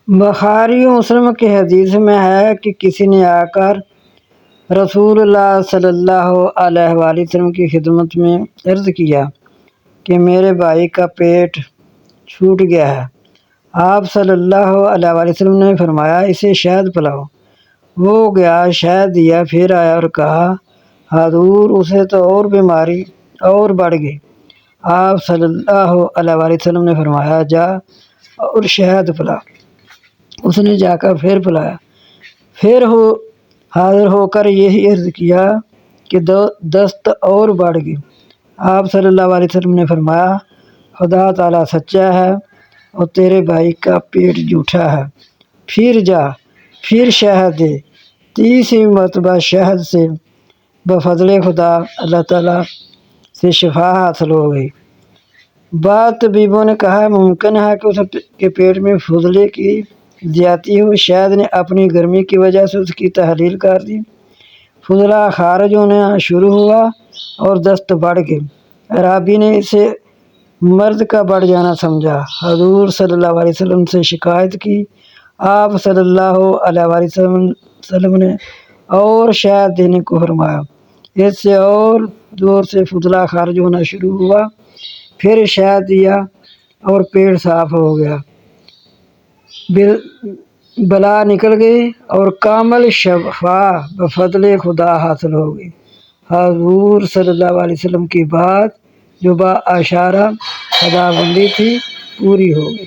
بخاری و مسلم کی حدیث میں ہے کہ کسی نے آ کر رسول اللہ صلی اللہ علیہ وآلہ وسلم کی خدمت میں عرض کیا کہ میرے بھائی کا پیٹ چھوٹ گیا ہے۔ آپ صلی اللہ علیہ وآلہ وسلم نے فرمایا اسے شہد پلاؤ۔ وہ گیا، شہد دیا، پھر آیا اور کہا حضور اسے تو اور بیماری اور بڑھ گئی۔ آپ صلی اللہ علیہ وآلہ وسلم نے فرمایا جا اور شہد پلا۔ اس نے جا کر پھر پلایا، پھر حاضر ہو کر یہی عرض کیا کہ دست اور بڑھ گئی۔ آپ صلی اللہ علیہ وسلم نے فرمایا خدا تعالیٰ سچا ہے اور تیرے بھائی کا پیٹ جھوٹا ہے، پھر جا، پھر شہد دے۔ تیسری مرتبہ شہد سے بفضل خدا اللہ تعالیٰ سے شفا حاصل ہو گئی۔ بعض طبیبوں نے کہا ممکن ہے کہ اس کے پیٹ میں فضلے کی زیادتی ہو، شہد نے اپنی گرمی کی وجہ سے اس کی تحلیل کر دی، فضلہ خارج ہونا شروع ہوا اور دست بڑھ گئی۔ راوی نے اسے مرض کا بڑھ جانا سمجھا، حضور صلی اللہ علیہ وسلم سے شکایت کی۔ آپ صلی اللہ علیہ وسلم نے اور شہد دینے کو فرمایا۔ اس سے اور زور سے فضلہ خارج ہونا شروع ہوا، پھر شہد دیا اور پیٹ صاف ہو گیا، بلا نکل گئی اور کامل شفا بفضل خدا حاصل ہو گئی۔ حضور صلی اللہ علیہ وسلم کی بات جو با اشارہ خدا بندی تھی پوری ہو گئی۔